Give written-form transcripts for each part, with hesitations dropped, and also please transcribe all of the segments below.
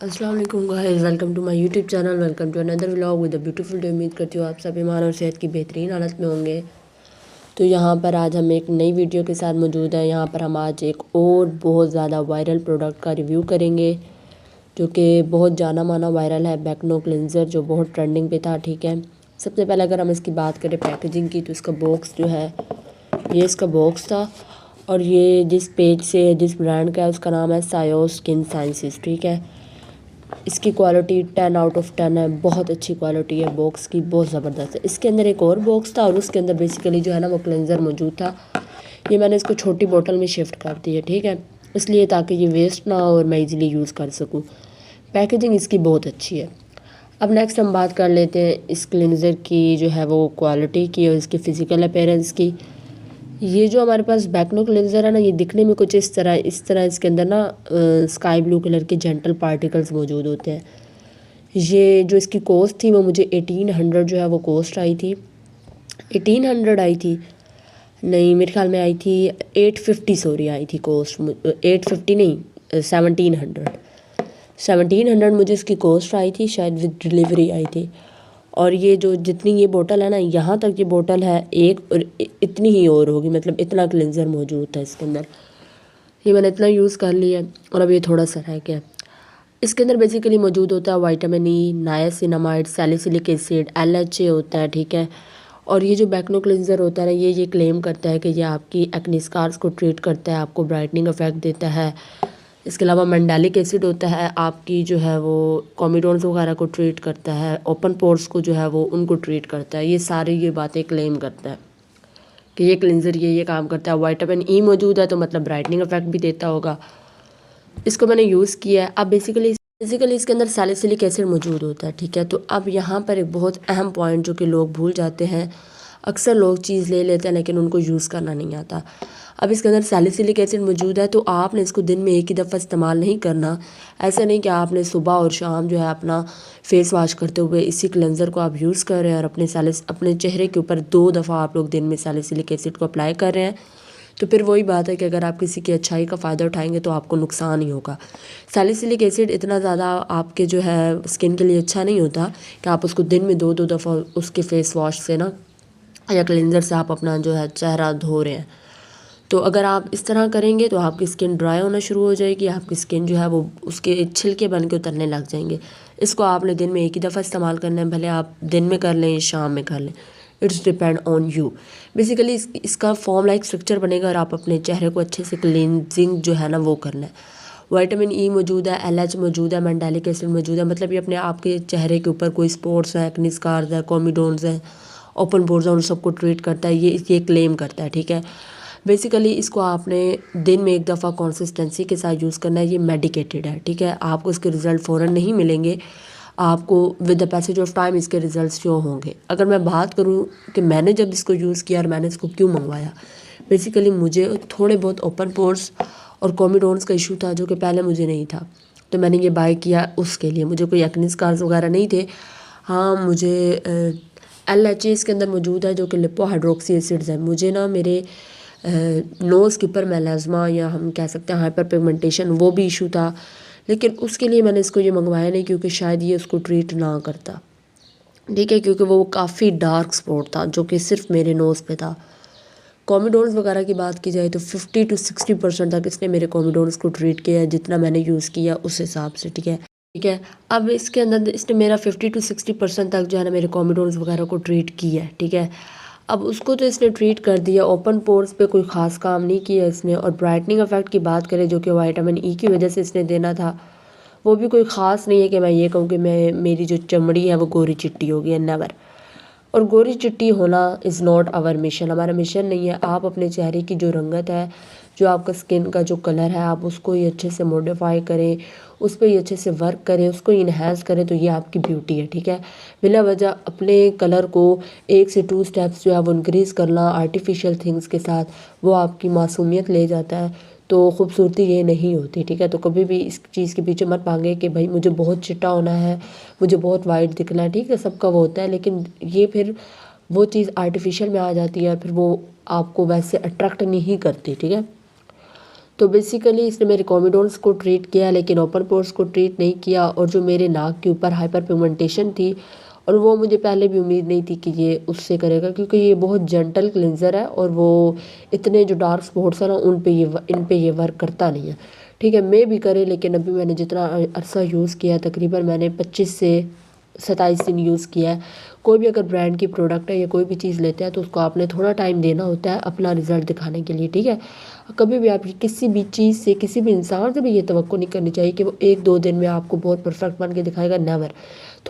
अस्सलाम वालेकुम guys, welcome to my YouTube channel. Welcome to another vlog with a beautiful day. उम्मीद करती हूँ आप सब ईमान और सेहत की बेहतरीन हालत में होंगे। तो यहाँ पर आज हम एक नई वीडियो के साथ मौजूद हैं। यहाँ पर हम आज एक और बहुत ज़्यादा वायरल प्रोडक्ट का रिव्यू करेंगे जो कि बहुत जाना माना वायरल है, बैकनो क्लिनज़र, जो बहुत ट्रेंडिंग पे था। ठीक है, सबसे पहले अगर हम इसकी बात करें पैकेजिंग की, तो इसका बॉक्स जो है, ये इसका बॉक्स था। और ये जिस पेज से, जिस ब्रांड का है, उसका नाम है सायो स्किन साइंसेस। ठीक है, इसकी क्वालिटी 10 आउट ऑफ 10 है, बहुत अच्छी क्वालिटी है बॉक्स की, बहुत ज़बरदस्त है। इसके अंदर एक और बॉक्स था और उसके अंदर बेसिकली जो है ना वो क्लेंजर मौजूद था। ये मैंने इसको छोटी बोतल में शिफ्ट कर दी है, ठीक है, इसलिए ताकि ये वेस्ट ना हो और मैं इजीली यूज़ कर सकूँ। पैकेजिंग इसकी बहुत अच्छी है। अब नेक्स्ट हम बात कर लेते हैं इस क्लेंजर की जो है वो क्वालिटी की और इसकी फ़िज़िकल अपीयरेंस की। ये जो हमारे पास बैकनो क्लेंजर है ना, ये दिखने में कुछ इस तरह इसके अंदर ना स्काई ब्लू कलर के जेंटल पार्टिकल्स मौजूद होते हैं। ये जो इसकी कॉस्ट थी वो मुझे 1800 जो है वो कॉस्ट आई थी। 1800 आई थी, नहीं मेरे ख्याल में आई थी 850, सॉरी आई थी कॉस्ट 850 नहीं, 1700। 1700 मुझे इसकी कॉस्ट आई थी, शायद विद डिलीवरी आई थी। और ये जो जितनी ये बोतल है ना, यहाँ तक ये बोतल है एक, और इतनी ही और होगी, मतलब इतना क्लिनजर मौजूद था इसके अंदर। ये मैंने इतना यूज़ कर लिया और अब ये थोड़ा सा रह गया। इसके अंदर बेसिकली मौजूद होता है vitamin E, niacinamide, salicylic acid, LHA होता है। ठीक है, और ये जो बैकनो क्लिनजर होता है ना, ये क्लेम करता है कि ये आपकी एक्ने स्कार्स को ट्रीट करता है, आपको ब्राइटनिंग इफेक्ट देता है। इसके अलावा मंडालिक एसिड होता है, आपकी जो है वो कॉमिडोन्स वगैरह को ट्रीट करता है, ओपन पोर्स को जो है वो उनको ट्रीट करता है। ये सारी ये बातें क्लेम करता है कि ये क्लिनजर ये काम करता है। विटामिन ई मौजूद है तो मतलब ब्राइटनिंग इफेक्ट भी देता होगा। इसको मैंने यूज़ किया है। अब बेसिकली इसके अंदर सैलिसिलिक एसिड मौजूद होता है। ठीक है, तो अब यहाँ पर एक बहुत अहम पॉइंट जो कि लोग भूल जाते हैं, अक्सर लोग चीज़ ले लेते हैं लेकिन उनको यूज़ करना नहीं आता। अब इसके अंदर सैलिसिलिक एसिड मौजूद है तो आपने इसको दिन में एक ही दफ़ा इस्तेमाल नहीं करना। ऐसा नहीं कि आपने सुबह और शाम जो है अपना फेस वॉश करते हुए इसी क्लेंजर को आप यूज़ कर रहे हैं और अपने चेहरे के ऊपर 2 दफ़ा आप लोग दिन में सैलिसिलिक एसिड को अप्लाई कर रहे हैं। तो फिर वही बात है कि अगर आप किसी की अच्छाई का फ़ायदा उठाएंगे तो आपको नुकसान ही होगा। सैलिसिलिक एसिड इतना ज़्यादा आपके जो है स्किन के लिए अच्छा नहीं होता कि आप उसको दिन में 2-2 दफ़ा उसके फेस वॉश से ना या क्लेंजर से आप अपना जो है चेहरा धो रहे हैं। तो अगर आप इस तरह करेंगे तो आपकी स्किन ड्राई होना शुरू हो जाएगी, आपकी स्किन जो है वो उसके छिलके बन के उतरने लग जाएंगे। इसको आपने दिन में एक ही दफ़ा इस्तेमाल करना है, भले आप दिन में कर लें शाम में कर लें, it's depend on you. Basically इसका फॉर्म लाइक स्ट्रक्चर बनेगा और आप अपने चेहरे को अच्छे से क्लींजिंग जो है ना वो करना है। विटामिन ई मौजूद है, LH मौजूद है, मंडालिक एसिड मौजूद है, मतलब ये अपने आपके चेहरे के ऊपर कोई स्पॉट्स हैं, एक्ने स्कार्स है, कॉमिडोन्स हैं, ओपन पोर्स हैं, उन सबको ट्रीट करता है। ये क्लेम करता है। ठीक है, बेसिकली इसको आपने दिन में एक दफ़ा कंसिस्टेंसी के साथ यूज़ करना है। ये मेडिकेटेड है। ठीक है, आपको इसके रिज़ल्ट फ़ौरन नहीं मिलेंगे, आपको with the passage of time इसके रिज़ल्ट शो होंगे। अगर मैं बात करूं कि मैंने जब इसको यूज़ किया और मैंने इसको क्यों मंगवाया, बेसिकली मुझे थोड़े बहुत ओपन पोर्स और कॉमिडोन्स का इशू था जो कि पहले मुझे नहीं था, तो मैंने ये बाय किया उसके लिए। मुझे कोई एक्ने स्कार्स वगैरह नहीं थे। हाँ, मुझे LHA इसके अंदर मौजूद है जो कि लिपो हाइड्रोक्सी एसिड्स है। मुझे ना मेरे नोज़ के ऊपर मेलाज्मा या हम कह सकते हैं हाइपर पिगमेंटेशन, वो भी इशू था, लेकिन उसके लिए मैंने इसको ये मंगवाया नहीं क्योंकि शायद ये उसको ट्रीट ना करता। ठीक है, क्योंकि वो काफ़ी डार्क स्पॉट था जो कि सिर्फ मेरे नोज़ पे था। कॉमिडोन्स वगैरह की बात की जाए तो 50 to 60% तक इसने मेरे कॉमिडोन्स को ट्रीट किया है, जितना मैंने यूज़ किया उस हिसाब से। ठीक है, अब इसके अंदर इसने मेरा 50 to 60% तक जो है ना मेरे कॉमिडोन्स वगैरह को ट्रीट किया है। ठीक है, अब उसको तो इसने ट्रीट कर दिया, ओपन पोर्स पे कोई ख़ास काम नहीं किया इसने। और ब्राइटनिंग इफेक्ट की बात करें जो कि विटामिन ई की वजह से इसने देना था, वो भी कोई ख़ास नहीं है कि मैं ये कहूँ कि मेरी जो चमड़ी है वो गोरी चिट्टी हो गई है, नेवर। और गोरी चिट्टी होना इज़ नॉट आवर मिशन, हमारा मिशन नहीं है। आप अपने चेहरे की जो रंगत है, जो आपका स्किन का जो कलर है, आप उसको ही अच्छे से मॉडिफाई करें, उस पर ही अच्छे से वर्क करें, उसको इन्हेंस करें, तो ये आपकी ब्यूटी है। ठीक है, बिला वजह अपने कलर को 1 से 2 स्टेप्स जो है वो इंक्रीज़ करना आर्टिफिशियल थिंग्स के साथ, वो आपकी मासूमियत ले जाता है, तो खूबसूरती ये नहीं होती। ठीक है, तो कभी भी इस चीज़ के पीछे मत भागें कि भाई मुझे बहुत चिट्टा होना है, मुझे बहुत वाइट दिखना है। ठीक है, सबका वो होता है, लेकिन ये फिर वो चीज़ आर्टिफिशियल में आ जाती है, फिर वो आपको वैसे अट्रैक्ट नहीं करती। ठीक है, तो बेसिकली इसने मेरे कॉमिडोन्स को ट्रीट किया लेकिन ओपन पोर्स को ट्रीट नहीं किया। और जो मेरे नाक के ऊपर हाइपर पिगमेंटेशन थी, और वो मुझे पहले भी उम्मीद नहीं थी कि ये उससे करेगा, क्योंकि ये बहुत जेंटल क्लिनज़र है और वो इतने जो डार्क स्पॉट्स हैं ना इन पे ये वर्क करता नहीं है। ठीक है, मे भी करे, लेकिन अभी मैंने जितना अरसा यूज़ किया, तकरीबन मैंने 25 से 27 दिन यूज़ किया है। कोई भी अगर ब्रांड की प्रोडक्ट है या कोई भी चीज़ लेते हैं तो उसको आपने थोड़ा टाइम देना होता है अपना रिज़ल्ट दिखाने के लिए। ठीक है, कभी भी आप किसी भी चीज़ से, किसी भी इंसान से भी ये तवक्को नहीं करनी चाहिए कि वो 1-2 दिन में आपको बहुत परफेक्ट बन के दिखाएगा, नेवर।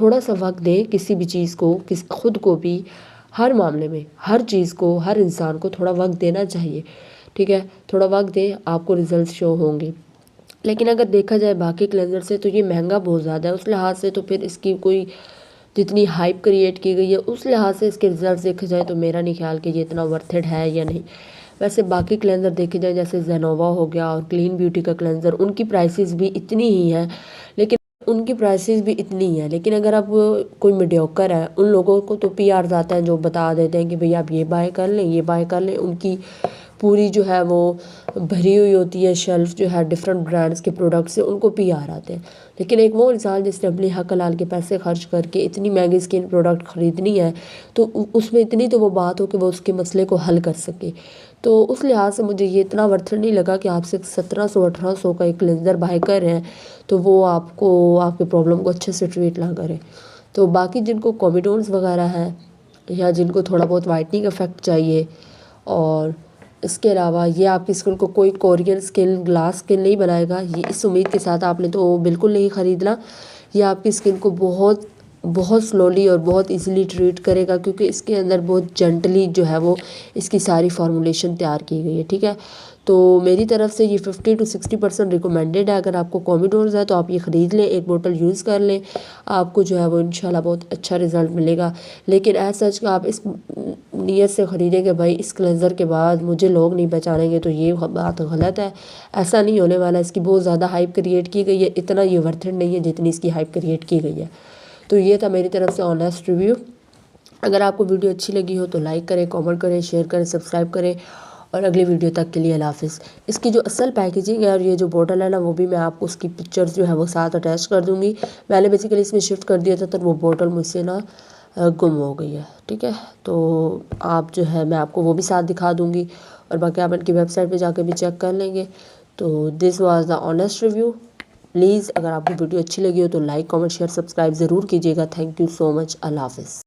थोड़ा सा वक्त दें किसी भी चीज़ को, खुद को भी, हर मामले में, हर चीज़ को, हर इंसान को थोड़ा वक्त देना चाहिए। ठीक है, थोड़ा वक्त दें, आपको रिजल्ट शो होंगे। लेकिन अगर देखा जाए बाकी क्लेंजर से तो ये महंगा बहुत ज़्यादा है, उस लिहाज से तो फिर इसकी कोई जितनी हाइप क्रिएट की गई है उस लिहाज से इसके रिजल्ट देखे जाए तो मेरा नहीं ख्याल कि ये इतना वर्थेड है या नहीं। वैसे बाकी क्लेंजर देखे जाए जैसे जेनोवा हो गया और क्लीन ब्यूटी का क्लेंजर, उनकी प्राइसेस भी इतनी ही हैं, लेकिन अगर आप कोई मीडियोकर है, उन लोगों को तो पीआर आता है जो बता देते हैं कि भाई आप ये बाय कर लें, ये बाय कर लें। उनकी पूरी जो है वो भरी हुई होती है शेल्फ जो है डिफरेंट ब्रांड्स के प्रोडक्ट से, उनको पीआर आते हैं। लेकिन एक वो इंसान जिसने अपनी हक हलाल के पैसे खर्च करके इतनी महंगी स्किन प्रोडक्ट ख़रीदनी है तो उसमें इतनी तो वो बात हो कि वो उसके मसले को हल कर सके। तो उस लिहाज से मुझे ये इतना वर्थ नहीं लगा कि आपसे 1700-1800 का एक क्लेंजर बाय कर रहे हैं तो वो आपको आपके प्रॉब्लम को अच्छे से ट्रीट ना करे। तो बाकी जिनको कॉमिडोन्स वगैरह हैं या जिनको थोड़ा बहुत वाइटनिंग इफेक्ट चाहिए, और इसके अलावा ये आपकी स्किन को कोई कोरियन स्किन, ग्लास स्किन नहीं बनाएगा, ये इस उम्मीद के साथ आपने तो बिल्कुल नहीं ख़रीदना। ये आपकी स्किन को बहुत बहुत स्लोली और बहुत इजीली ट्रीट करेगा, क्योंकि इसके अंदर बहुत जेंटली जो है वो इसकी सारी फार्मूलेशन तैयार की गई है। ठीक है, तो मेरी तरफ से ये 50 से 60% रिकमेंडेड है। अगर आपको कॉमिडोन्स है तो आप ये ख़रीद लें, एक बोतल यूज़ कर लें, आपको जो है वो इंशाल्लाह बहुत अच्छा रिज़ल्ट मिलेगा। लेकिन ऐसा सच आप इस नीयत से ख़रीदेंगे भाई इस क्लेंजर के बाद मुझे लोग नहीं पहचानेंगे, तो ये बात गलत है। ऐसा नहीं होने वाला, इसकी बहुत ज़्यादा हाइप क्रिएट की गई है, इतना ये वर्थ इट नहीं है जितनी इसकी हाइप क्रिएट की गई है। तो ये था मेरी तरफ से ऑनेस्ट रिव्यू। अगर आपको वीडियो अच्छी लगी हो तो लाइक करें, कमेंट करें, शेयर करें, सब्सक्राइब करें, और अगली वीडियो तक के लिए अल्लाह हाफ़िज़। इसकी जो असल पैकेजिंग है और ये जो बोतल है ना, वो भी मैं आपको उसकी पिक्चर्स जो है वो साथ अटैच कर दूँगी। मैंने बेसिकली इसमें शिफ्ट कर दिया था तो वो बोतल मुझसे ना गुम हो गई है। ठीक है, तो आप जो है मैं आपको वो भी साथ दिखा दूँगी, और बाकी आप इनकी वेबसाइट पे जाकर भी चेक कर लेंगे। तो this was the honest review. Please अगर आपको वीडियो अच्छी लगी हो तो लाइक, कमेंट, शेयर, सब्सक्राइब ज़रूर कीजिएगा। Thank you so much. अल्लाह हाफ़िज़।